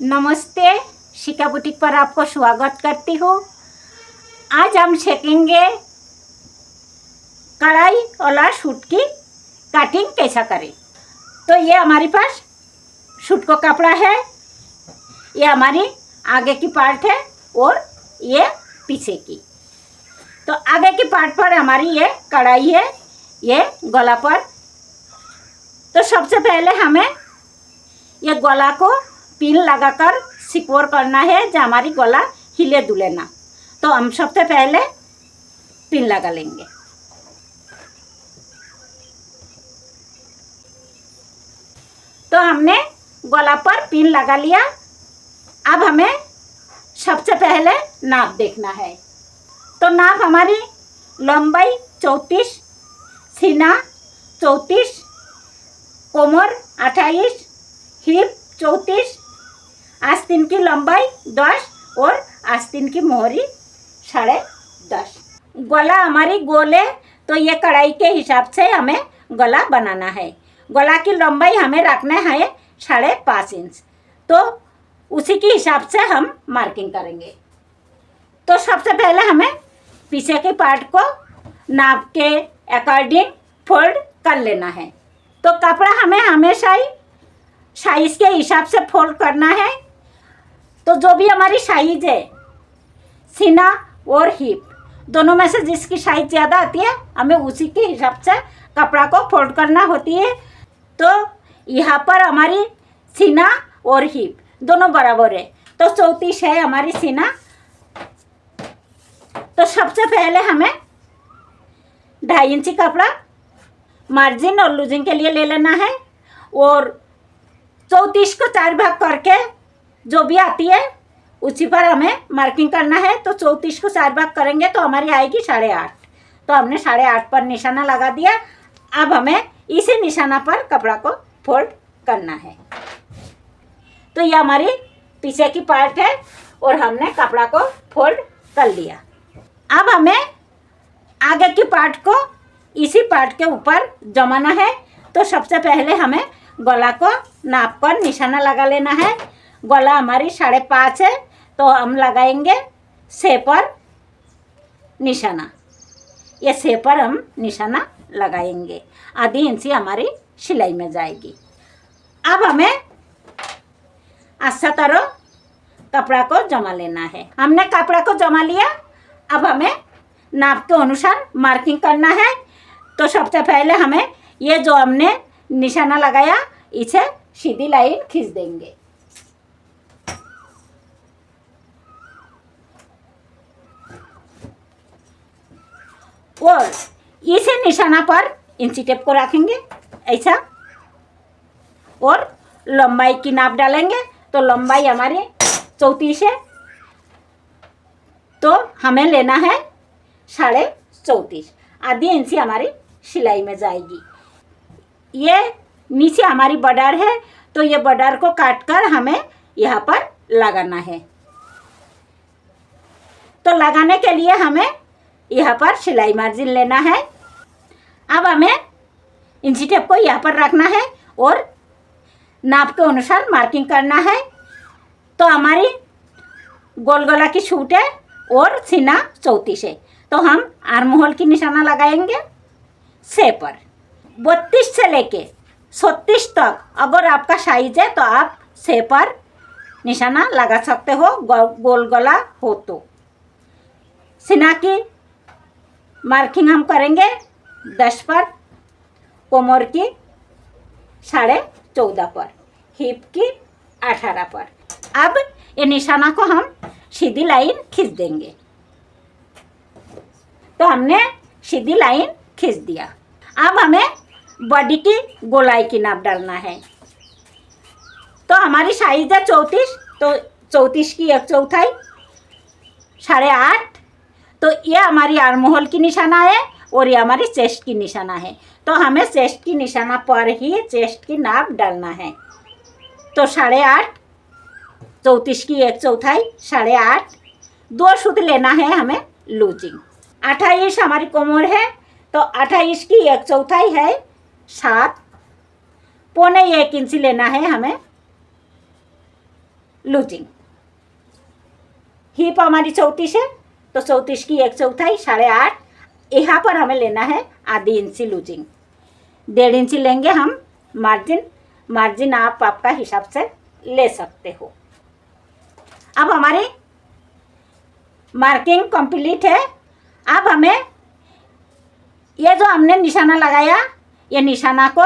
नमस्ते, शिका बुटीक पर आपको स्वागत करती हूँ। आज हम सीखेंगे कढ़ाई वाला सूट की कटिंग कैसा करें। तो ये हमारे पास सूट का कपड़ा है, ये हमारी आगे की पार्ट है और ये पीछे की। तो आगे की पार्ट पर हमारी ये कढ़ाई है, ये गला पर। तो सबसे पहले हमें ये गला को पिन लगाकर सिक्योर करना है, जो हमारी गला हिले डुले ना। तो हम सबसे पहले पिन लगा लेंगे। तो हमने गला पर पिन लगा लिया। अब हमें सबसे पहले नाप देखना है। तो नाप हमारी लंबाई 34, सीना 34, कोमर 28, हिप 34, आस्तीन की लंबाई 10 और आस्तीन की मोहरी 10.5। गला हमारी गोल है, तो ये कढ़ाई के हिसाब से हमें गला बनाना है। गला की लंबाई हमें रखना है 5.5 इंच। तो उसी के हिसाब से हम मार्किंग करेंगे। तो सबसे पहले हमें पीछे के पार्ट को नाप के अकॉर्डिंग फोल्ड कर लेना है। तो कपड़ा हमें हमेशा ही साइज के हिसाब से फोल्ड करना है। तो जो भी हमारी साइज है, सीना और हिप दोनों में से जिसकी साइज ज़्यादा आती है, हमें उसी के हिसाब से कपड़ा को फोल्ड करना होती है। तो यहाँ पर हमारी सीना और हिप दोनों बराबर है, तो 34 है हमारी सीना। तो सबसे पहले हमें 2.5 इंची कपड़ा मार्जिन और लूजिंग के लिए ले लेना है और 34 को 4 भाग करके जो भी आती है उसी पर हमें मार्किंग करना है। तो 34 को 4 भाग करेंगे तो हमारी आएगी 8.5। तो हमने 8.5 पर निशाना लगा दिया। अब हमें इसी निशाना पर कपड़ा को फोल्ड करना है। तो ये हमारी पीछे की पार्ट है और हमने कपड़ा को फोल्ड कर लिया। अब हमें आगे की पार्ट को इसी पार्ट के ऊपर जमाना है। तो सबसे पहले हमें गला को नाप कर निशाना लगा लेना है। गला हमारी 5.5 है, तो हम लगाएंगे 6 पर निशाना। ये 6 पर हम निशाना लगाएंगे। आधी इंची हमारी सिलाई में जाएगी। अब हमें अच्छा तरह कपड़ा को जमा लेना है। हमने कपड़ा को जमा लिया। अब हमें नाप के अनुसार मार्किंग करना है। तो सबसे पहले हमें ये जो हमने निशाना लगाया, इसे सीधी लाइन खींच देंगे। और इसी निशाना पर इंची टेप को रखेंगे ऐसा, और लंबाई की नाप डालेंगे। तो लंबाई हमारी 34 है, तो हमें लेना है 34.5। आधी इंची हमारी सिलाई में जाएगी। ये नीचे हमारी बॉर्डर है, तो ये बॉर्डर को काट कर हमें यहाँ पर लगाना है। तो लगाने के लिए हमें यहाँ पर सिलाई मार्जिन लेना है। अब हमें इंची टेप को यहाँ पर रखना है और नाप के अनुसार मार्किंग करना है। तो हमारी गोल गला की सूट है और सीना 34 है, तो हम आर्म होल की निशाना लगाएंगे 6 पर। 32 से लेके 36 तक अगर आपका साइज है तो आप 6 पर निशाना लगा सकते हो, गोल गला हो तो। सीना की मार्किंग हम करेंगे 10 पर, कोमर की 14.5 पर, हिप की 18 पर। अब ये निशाना को हम सीधी लाइन खींच देंगे। तो हमने सीधी लाइन खींच दिया। अब हमें बॉडी की गोलाई की नाप डालना है। तो हमारी साइज है 34, तो 34 की 1/4, 8.5। तो ये हमारी आर्म होल की निशाना है और ये हमारी चेस्ट की निशाना है। तो हमें चेस्ट की निशाना पर ही चेस्ट की नाप डालना है। तो 8.5, 34 की 1/4, 8.5, 2 सूत्र लेना है हमें लूजिंग। 28 हमारी कोमर है, तो 28 की 1/4 है 7, 1.25 इंची लेना है हमें लूजिंग। हिप हमारी 34 है, तो 34 की 1/4 8.5, यहाँ पर हमें लेना है आधी इंची लूजिंग। 1.5 इंची लेंगे हम मार्जिन। मार्जिन आप आपका हिसाब से ले सकते हो। अब हमारी मार्किंग कंप्लीट है। अब हमें ये जो हमने निशाना लगाया, ये निशाना को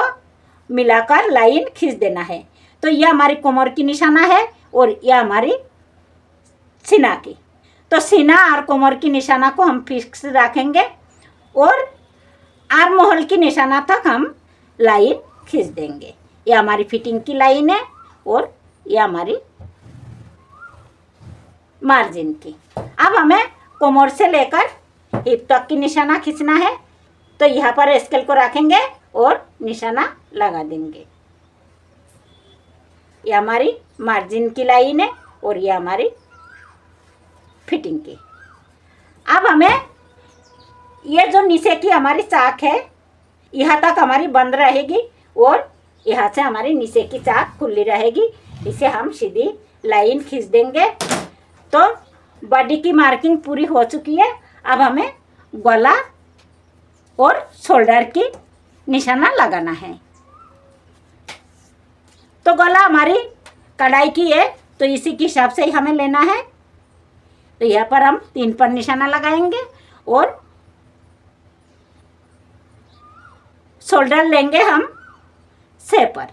मिलाकर लाइन खींच देना है। तो ये हमारी कमर की निशाना है और ये हमारी सीना की। तो सीना और कमर की निशाना को हम फिक्स रखेंगे और आर्म होल की निशाना तक हम लाइन खींच देंगे। ये हमारी फिटिंग की लाइन है और ये हमारी मार्जिन की। अब हमें कमर से लेकर हिप तक की निशाना खींचना है। तो यहाँ पर स्केल को रखेंगे और निशाना लगा देंगे। ये हमारी मार्जिन की लाइन है और ये हमारी फिटिंग की। अब हमें ये जो नीचे की हमारी चाक है, यहाँ तक हमारी बंद रहेगी और यहाँ से हमारी नीचे की चाक खुली रहेगी। इसे हम सीधी लाइन खींच देंगे। तो बॉडी की मार्किंग पूरी हो चुकी है। अब हमें गला और शोल्डर की निशाना लगाना है। तो गला हमारी कढ़ाई की है, तो इसी के हिसाब से ही हमें लेना है। तो यहाँ पर हम 3 पर निशाना लगाएंगे और शोल्डर लेंगे हम 6 पर।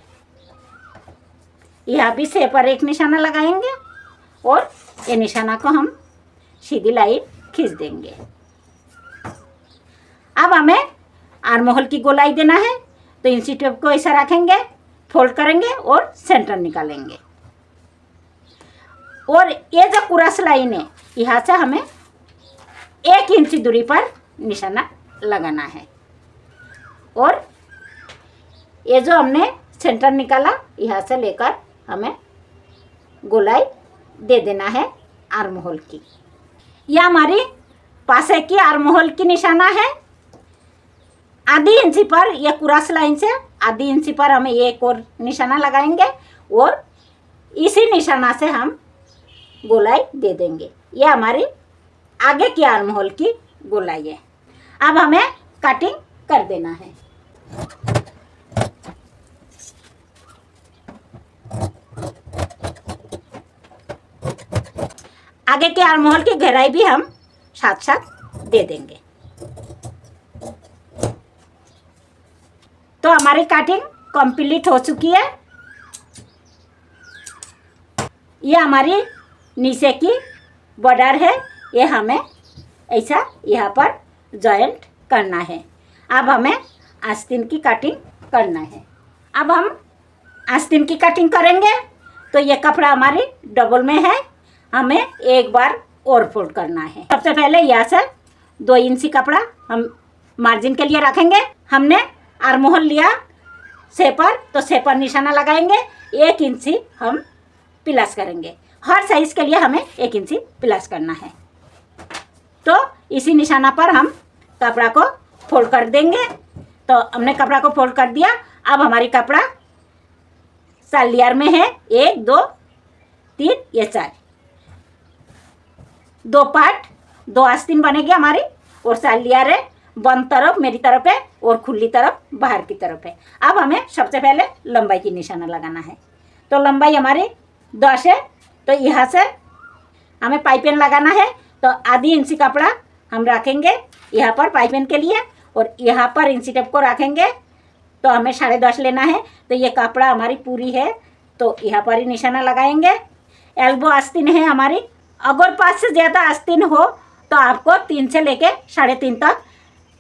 यहाँ भी 6 पर एक निशाना लगाएंगे और ये निशाना को हम सीधी लाइन खींच देंगे। अब हमें आर्म होल की गोलाई देना है। तो इंची टेप को ऐसा रखेंगे, फोल्ड करेंगे और सेंटर निकालेंगे। और ये जो क्रॉस लाइन है, यहाँ से हमें 1 इंची दूरी पर निशाना लगाना है। और ये जो हमने सेंटर निकाला, यहाँ से लेकर हमें गोलाई दे देना है आर्म होल की। यह हमारी पासे की आर्म होल की निशाना है। आधी इंची पर, यह क्रॉस लाइन से आधी इंची पर हमें एक और निशाना लगाएंगे और इसी निशाना से हम गोलाई दे देंगे। यह हमारी आगे की आर्म होल की गोलाई है। अब हमें कटिंग कर देना है। आगे के आर्म होल की गहराई भी हम साथ साथ दे देंगे। तो हमारी कटिंग कंप्लीट हो चुकी है। ये हमारी नीचे की बॉर्डर है, ये हमें ऐसा यहाँ पर जॉइंट करना है। अब हमें आस्तीन की कटिंग करना है। अब हम आस्तीन की कटिंग करेंगे। तो ये कपड़ा हमारी डबल में है, हमें एक बार और फोल्ड करना है। सबसे पहले यहाँ से 2 इंची कपड़ा हम मार्जिन के लिए रखेंगे। हमने आर्म होल लिया 6 पर, तो 6 पर निशाना लगाएंगे। 1 इंची हम प्लस करेंगे। हर साइज के लिए हमें 1 इंची प्लस करना है। तो इसी निशाना पर हम कपड़ा को फोल्ड कर देंगे। तो हमने कपड़ा को फोल्ड कर दिया। अब हमारी कपड़ा 4 लेयर में है, 1 2 3 ये 4, 2 पार्ट 2 आस्तीन बनेगी हमारी और 4 लेयर है। बंद तरफ मेरी तरफ है और खुली तरफ बाहर की तरफ है। अब हमें सबसे पहले लंबाई की निशाना लगाना है। तो लंबाई हमारी 10 है। तो यहाँ से हमें पाइपिंग लगाना है। तो आधी इंची कपड़ा हम रखेंगे यहाँ पर पाइपिंग के लिए और यहाँ पर इंची टेप को रखेंगे। तो हमें 10.5 लेना है। तो ये कपड़ा हमारी पूरी है, तो यहाँ पर ही निशाना लगाएंगे। एल्बो आस्तीन है हमारी। अगर 5 से ज़्यादा आस्तीन हो तो आपको 3 से लेके 3.5 तक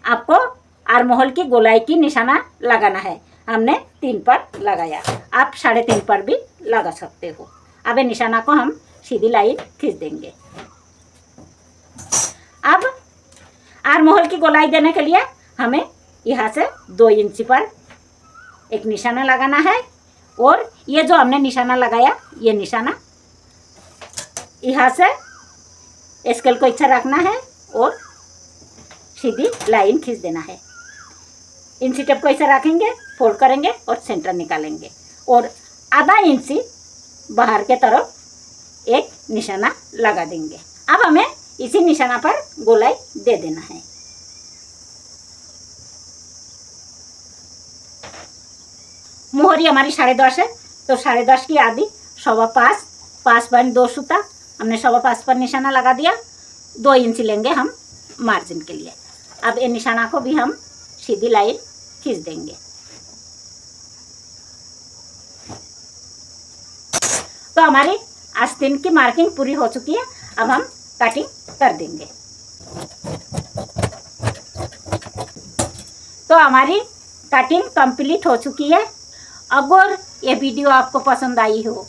आपको आर्म होल की गोलाई की निशाना लगाना है। हमने 3 पर लगाया, आप 3.5 पर भी लगा सकते हो। अब ये निशाना को हम सीधी लाइन खींच देंगे। अब आर्म होल की गोलाई देने के लिए हमें यहाँ से 2 इंची पर एक निशाना लगाना है और ये जो हमने निशाना लगाया, ये निशाना यहाँ से स्केल को इच्छा रखना है और सीधी लाइन खींच देना है। इंची टेप को ऐसा रखेंगे, फोल्ड करेंगे और सेंटर निकालेंगे और आधा इंची बाहर के तरफ एक निशाना लगा देंगे। अब हमें इसी निशाना पर गोलाई दे देना है। मोहरी हमारी 10.5 है, तो 10.5 की आधी 5.25, 5.2 सूता हमने 5.25 पर निशाना लगा दिया। 2 इंच लेंगे हम मार्जिन के लिए। अब ये निशाना को भी हम सीधी लाइन खींच देंगे। तो हमारी आस्तीन की मार्किंग पूरी हो चुकी है। अब हम कटिंग कर देंगे। तो हमारी कटिंग कंप्लीट हो चुकी है। अगर ये वीडियो आपको पसंद आई हो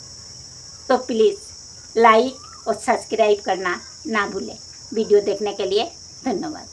तो प्लीज़ लाइक और सब्सक्राइब करना ना भूलें। वीडियो देखने के लिए धन्यवाद।